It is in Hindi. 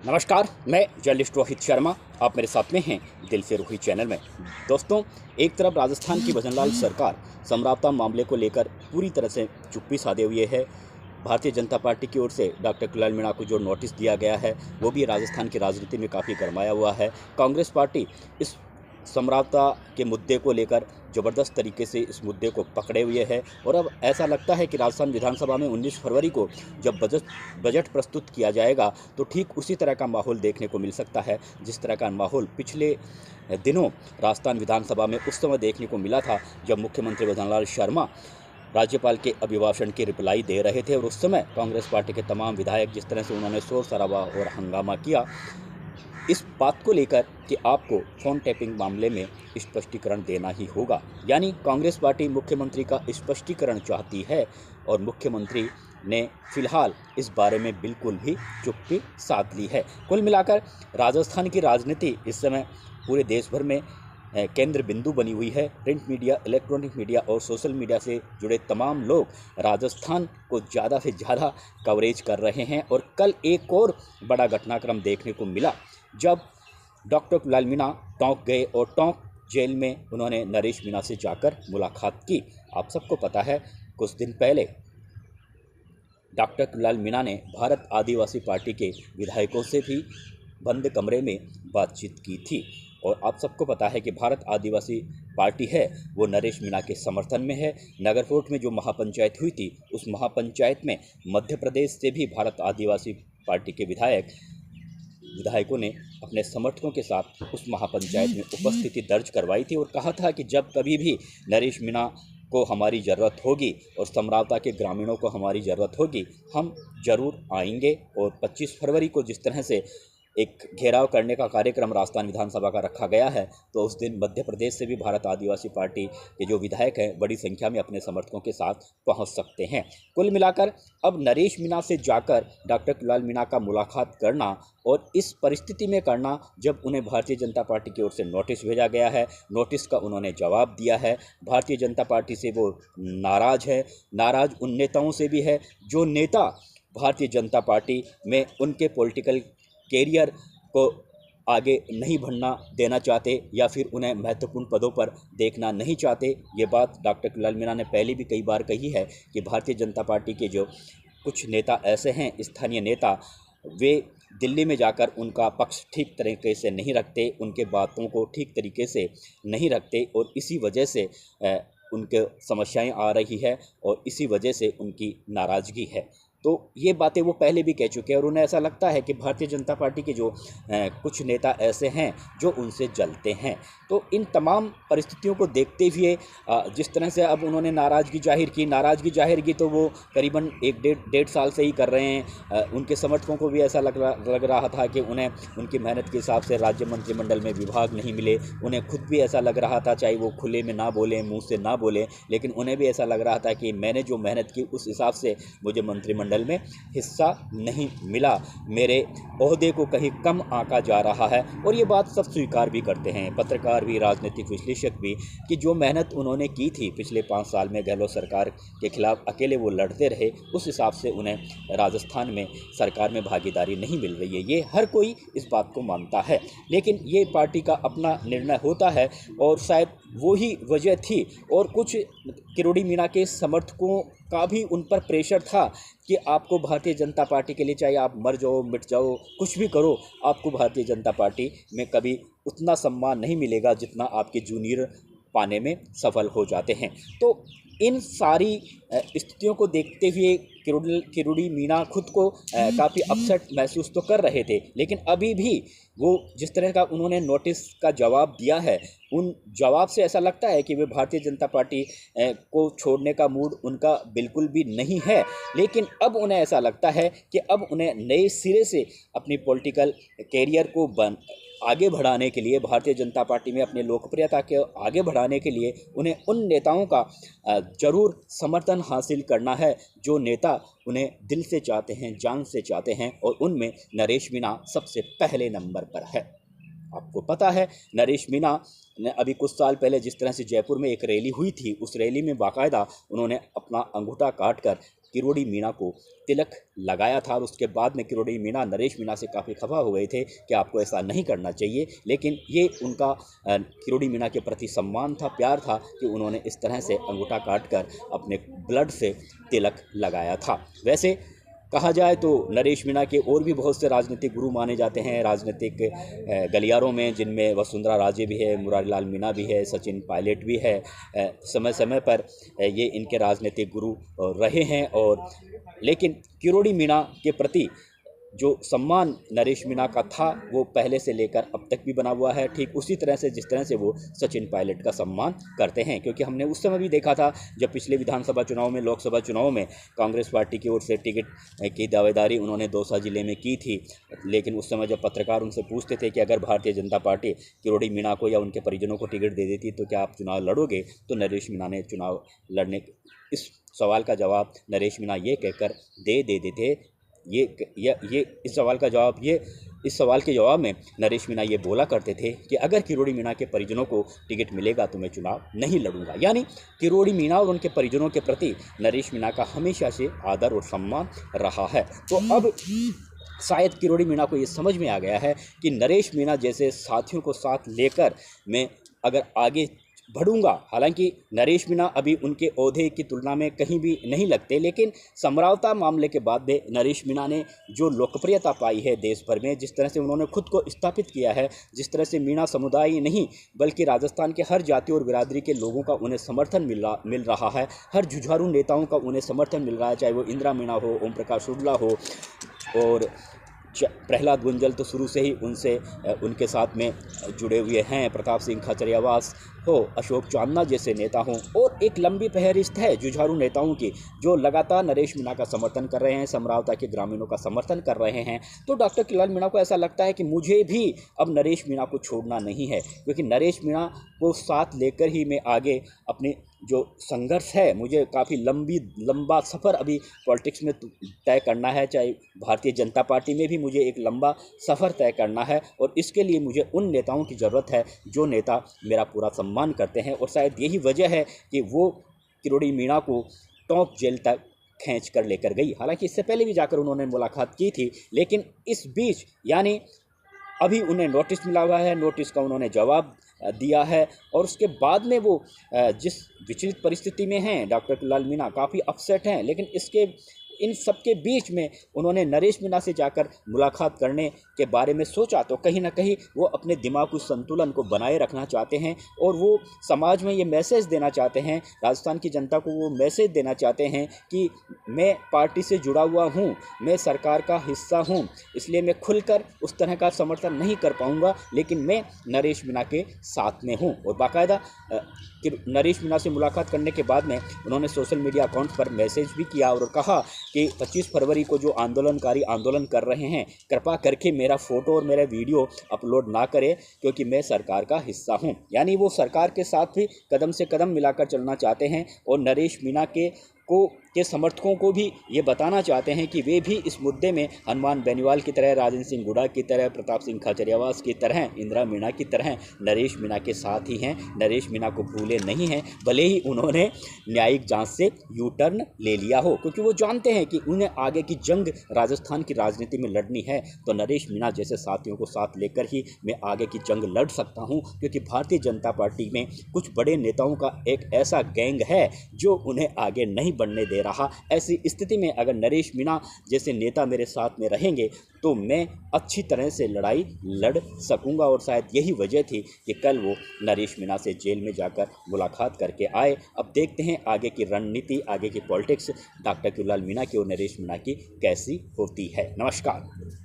नमस्कार, मैं जर्नलिस्ट रोहित शर्मा। आप मेरे साथ में हैं दिल से रोहित चैनल में। दोस्तों, एक तरफ राजस्थान की भजनलाल सरकार समरावता मामले को लेकर पूरी तरह से चुप्पी साधे हुए है। भारतीय जनता पार्टी की ओर से डॉक्टर कुणाल मीणा को जो नोटिस दिया गया है वो भी राजस्थान की राजनीति में काफ़ी गरमाया हुआ है। कांग्रेस पार्टी इस समरावता के मुद्दे को लेकर ज़बरदस्त तरीके से इस मुद्दे को पकड़े हुए है और अब ऐसा लगता है कि राजस्थान विधानसभा में 19 फरवरी को जब बजट प्रस्तुत किया जाएगा तो ठीक उसी तरह का माहौल देखने को मिल सकता है जिस तरह का माहौल पिछले दिनों राजस्थान विधानसभा में उस समय देखने को मिला था जब मुख्यमंत्री भजनलाल शर्मा राज्यपाल के अभिभाषण की रिप्लाई दे रहे थे। और उस समय कांग्रेस पार्टी के तमाम विधायक जिस तरह से उन्होंने शोर शराबा और हंगामा किया इस बात को लेकर कि आपको फ़ोन टैपिंग मामले में स्पष्टीकरण देना ही होगा, यानी कांग्रेस पार्टी मुख्यमंत्री का स्पष्टीकरण चाहती है और मुख्यमंत्री ने फिलहाल इस बारे में बिल्कुल भी चुप्पी साध ली है। कुल मिलाकर राजस्थान की राजनीति इस समय पूरे देश भर में केंद्र बिंदु बनी हुई है। प्रिंट मीडिया, इलेक्ट्रॉनिक मीडिया और सोशल मीडिया से जुड़े तमाम लोग राजस्थान को ज़्यादा से ज़्यादा कवरेज कर रहे हैं। और कल एक और बड़ा घटनाक्रम देखने को मिला जब डॉक्टर कुणाल मीणा टोंक गए और टोंक जेल में उन्होंने नरेश मीणा से जाकर मुलाकात की। आप सबको पता है कुछ दिन पहले डॉक्टर कुणाल मीणा ने भारत आदिवासी पार्टी के विधायकों से भी बंद कमरे में बातचीत की थी और आप सबको पता है कि भारत आदिवासी पार्टी है वो नरेश मीणा के समर्थन में है। नगरकोट में जो महापंचायत हुई थी उस महापंचायत में मध्य प्रदेश से भी भारत आदिवासी पार्टी के विधायकों ने अपने समर्थकों के साथ उस महापंचायत में उपस्थिति दर्ज करवाई थी और कहा था कि जब कभी भी नरेश मीणा को हमारी ज़रूरत होगी और समरावता के ग्रामीणों को हमारी ज़रूरत होगी हम ज़रूर आएंगे। और 25 फरवरी को जिस तरह से एक घेराव करने का कार्यक्रम राजस्थान विधानसभा का रखा गया है तो उस दिन मध्य प्रदेश से भी भारत आदिवासी पार्टी के जो विधायक हैं बड़ी संख्या में अपने समर्थकों के साथ पहुंच सकते हैं। कुल मिलाकर अब नरेश मीणा से जाकर डॉक्टर कुणाल मीणा का मुलाकात करना और इस परिस्थिति में करना जब उन्हें भारतीय जनता पार्टी की ओर से नोटिस भेजा गया है, नोटिस का उन्होंने जवाब दिया है। भारतीय जनता पार्टी से वो नाराज़ है, नाराज़ उन नेताओं से भी है जो नेता भारतीय जनता पार्टी में उनके पॉलिटिकल कैरियर को आगे नहीं बढ़ना देना चाहते या फिर उन्हें महत्वपूर्ण पदों पर देखना नहीं चाहते। ये बात डॉक्टर कुणाल मीणा ने पहले भी कई बार कही है कि भारतीय जनता पार्टी के जो कुछ नेता ऐसे हैं, स्थानीय नेता, वे दिल्ली में जाकर उनका पक्ष ठीक तरीके से नहीं रखते, उनके बातों को ठीक तरीके से नहीं रखते और इसी वजह से उनके समस्याएं आ रही है और इसी वजह से उनकी नाराज़गी है। तो ये बातें वो पहले भी कह चुके हैं और उन्हें ऐसा लगता है कि भारतीय जनता पार्टी के जो कुछ नेता ऐसे हैं जो उनसे जलते हैं। तो इन तमाम परिस्थितियों को देखते हुए जिस तरह से अब उन्होंने नाराज़गी जाहिर की तो वो करीबन डेढ़ साल से ही कर रहे हैं। उनके समर्थकों को भी ऐसा लग रहा था कि उन्हें उनकी मेहनत के हिसाब से राज्य मंत्रिमंडल में विभाग नहीं मिले। उन्हें खुद भी ऐसा लग रहा था, चाहे वो खुले में ना बोलें, मुँह से ना बोलें, लेकिन उन्हें भी ऐसा लग रहा था कि मैंने जो मेहनत की उस हिसाब से मुझे मंत्रिमंडल में हिस्सा नहीं मिला, मेरे ओहदे को कहीं कम आंका जा रहा है। और ये बात सब स्वीकार भी करते हैं, पत्रकार भी, राजनीतिक विश्लेषक भी, कि जो मेहनत उन्होंने की थी पिछले 5 साल में गहलोत सरकार के खिलाफ अकेले वो लड़ते रहे, उस हिसाब से उन्हें राजस्थान में सरकार में भागीदारी नहीं मिल रही है। ये हर कोई इस बात को मानता है, लेकिन ये पार्टी का अपना निर्णय होता है और शायद वो ही वजह थी। और कुछ किरोड़ी मीणा के समर्थकों का भी उन पर प्रेशर था कि आपको भारतीय जनता पार्टी के लिए, चाहे आप मर जाओ, मिट जाओ, कुछ भी करो, आपको भारतीय जनता पार्टी में कभी उतना सम्मान नहीं मिलेगा जितना आपके जूनियर पाने में सफल हो जाते हैं। तो इन सारी स्थितियों को देखते हुए किरोड़ी मीणा खुद को काफ़ी अपसेट महसूस तो कर रहे थे, लेकिन अभी भी वो जिस तरह का उन्होंने नोटिस का जवाब दिया है, उन जवाब से ऐसा लगता है कि वे भारतीय जनता पार्टी को छोड़ने का मूड उनका बिल्कुल भी नहीं है। लेकिन अब उन्हें ऐसा लगता है कि अब उन्हें नए सिरे से अपनी पॉलिटिकल कैरियर को आगे बढ़ाने के लिए, भारतीय जनता पार्टी में अपनी लोकप्रियता के आगे बढ़ाने के लिए उन्हें उन नेताओं का ज़रूर समर्थन हासिल करना है जो नेता उन्हें दिल से चाहते हैं, जान से चाहते हैं, और उनमें नरेश मीणा सबसे पहले नंबर पर है। आपको पता है नरेश मीणा ने अभी कुछ साल पहले जिस तरह से जयपुर में एक रैली हुई थी, उस रैली में बाकायदा उन्होंने अपना अंगूठा काट कर किरोड़ी मीणा को तिलक लगाया था। और उसके बाद में किरोड़ी मीणा नरेश मीणा से काफ़ी खफा हो गए थे कि आपको ऐसा नहीं करना चाहिए, लेकिन ये उनका किरोड़ी मीणा के प्रति सम्मान था, प्यार था कि उन्होंने इस तरह से अंगूठा काट कर अपने ब्लड से तिलक लगाया था। वैसे कहा जाए तो नरेश मीणा के और भी बहुत से राजनीतिक गुरु माने जाते हैं राजनीतिक गलियारों में, जिनमें वसुंधरा राजे भी है, मुरारी लाल मीणा भी है, सचिन पायलट भी है। समय समय पर ये इनके राजनीतिक गुरु रहे हैं। और लेकिन किरोड़ी मीणा के प्रति जो सम्मान नरेश मीणा का था वो पहले से लेकर अब तक भी बना हुआ है, ठीक उसी तरह से जिस तरह से वो सचिन पायलट का सम्मान करते हैं। क्योंकि हमने उस समय भी देखा था जब पिछले विधानसभा चुनाव में, लोकसभा चुनाव में कांग्रेस पार्टी की ओर से टिकट की दावेदारी उन्होंने दौसा जिले में की थी, लेकिन उस समय जब पत्रकार उनसे पूछते थे कि अगर भारतीय जनता पार्टी किरोड़ी मीणा को या उनके परिजनों को टिकट दे देती तो क्या आप चुनाव लड़ोगे, तो नरेश मीणा ने चुनाव लड़ने इस सवाल का जवाब नरेश मीणा ये कहकर दे देते थे। इस सवाल के जवाब में नरेश मीणा ये बोला करते थे कि अगर किरोड़ी मीणा के परिजनों को टिकट मिलेगा तो मैं चुनाव नहीं लड़ूंगा। यानी किरोड़ी मीणा और उनके परिजनों के प्रति नरेश मीणा का हमेशा से आदर और सम्मान रहा है। तो अब शायद किरोड़ी मीणा को ये समझ में आ गया है कि नरेश मीणा जैसे साथियों को साथ लेकर मैं अगर आगे बढ़ूंगा, हालांकि नरेश मीणा अभी उनके ओहदे की तुलना में कहीं भी नहीं लगते, लेकिन समरावता मामले के बाद में नरेश मीणा ने जो लोकप्रियता पाई है देश भर में, जिस तरह से उन्होंने खुद को स्थापित किया है, जिस तरह से मीणा समुदाय ही नहीं बल्कि राजस्थान के हर जाति और बिरादरी के लोगों का उन्हें समर्थन मिल रहा है, हर जुझारू नेताओं का उन्हें समर्थन मिल रहा है, चाहे वो इंदिरा मीणा हो, ओम प्रकाश शुक्ला हो और प्रहलाद गुंजल तो शुरू से ही उनके साथ में जुड़े हुए हैं, प्रताप सिंह खाचरियावास हो, अशोक चांदना जैसे नेता हों, और एक लंबी फहरिस्त है जुझारू नेताओं की जो लगातार नरेश मीणा का समर्थन कर रहे हैं, समरावता के ग्रामीणों का समर्थन कर रहे हैं। तो डॉक्टर किरोड़ी मीणा को ऐसा लगता है कि मुझे भी अब नरेश मीणा को छोड़ना नहीं है, क्योंकि नरेश मीणा को साथ लेकर ही मैं आगे अपने जो संघर्ष है, मुझे काफ़ी लंबा सफ़र अभी पॉलिटिक्स में तय करना है, चाहे भारतीय जनता पार्टी में भी मुझे एक लंबा सफ़र तय करना है, और इसके लिए मुझे उन नेताओं की ज़रूरत है जो नेता मेरा पूरा सम्मान करते हैं। और शायद यही वजह है कि वो किरोड़ी मीणा को टॉप जेल तक खींच कर लेकर गई। हालांकि इससे पहले भी जाकर उन्होंने मुलाकात की थी, लेकिन इस बीच यानी अभी उन्हें नोटिस मिला हुआ है, नोटिस का उन्होंने जवाब दिया है, और उसके बाद में वो जिस विचलित परिस्थिति में हैं डॉक्टर किरोड़ी मीणा काफ़ी अपसेट हैं, लेकिन इन सब के बीच में उन्होंने नरेश मीणा से जाकर मुलाकात करने के बारे में सोचा, तो कहीं ना कहीं वो अपने दिमागी संतुलन को बनाए रखना चाहते हैं, और वो समाज में ये मैसेज देना चाहते हैं, राजस्थान की जनता को वो मैसेज देना चाहते हैं कि मैं पार्टी से जुड़ा हुआ हूँ, मैं सरकार का हिस्सा हूँ, इसलिए मैं खुलकर उस तरह का समर्थन नहीं कर पाऊँगा, लेकिन मैं नरेश मीणा के साथ में हूँ। और बाकायदा नरेश मीणा से मुलाकात करने के बाद में उन्होंने सोशल मीडिया अकाउंट पर मैसेज भी किया और कहा कि 25 फरवरी को जो आंदोलनकारी आंदोलन कर रहे हैं, कृपा करके मेरा फ़ोटो और मेरा वीडियो अपलोड ना करें, क्योंकि मैं सरकार का हिस्सा हूं। यानी वो सरकार के साथ भी कदम से कदम मिलाकर चलना चाहते हैं, और नरेश मीणा के समर्थकों को भी ये बताना चाहते हैं कि वे भी इस मुद्दे में हनुमान बेनीवाल की तरह, राजेंद्र सिंह गुड़ा की तरह, प्रताप सिंह खाचरियावास की तरह, इंदिरा मीणा की तरह नरेश मीणा के साथ ही हैं, नरेश मीणा को भूले नहीं हैं, भले ही उन्होंने न्यायिक जांच से यू टर्न ले लिया हो, क्योंकि वो जानते हैं कि उन्हें आगे की जंग राजस्थान की राजनीति में लड़नी है, तो नरेश मीणा जैसे साथियों को साथ लेकर ही मैं आगे की जंग लड़ सकता हूँ, क्योंकि भारतीय जनता पार्टी में कुछ बड़े नेताओं का एक ऐसा गैंग है जो उन्हें आगे नहीं बढ़ने दे रहा। ऐसी स्थिति में अगर नरेश मीणा जैसे नेता मेरे साथ में रहेंगे तो मैं अच्छी तरह से लड़ाई लड़ सकूंगा, और शायद यही वजह थी कि कल वो नरेश मीणा से जेल में जाकर मुलाकात करके आए। अब देखते हैं आगे की रणनीति, आगे की पॉलिटिक्स डॉक्टर किरोड़ी मीणा की और नरेश मीणा की कैसी होती है। नमस्कार।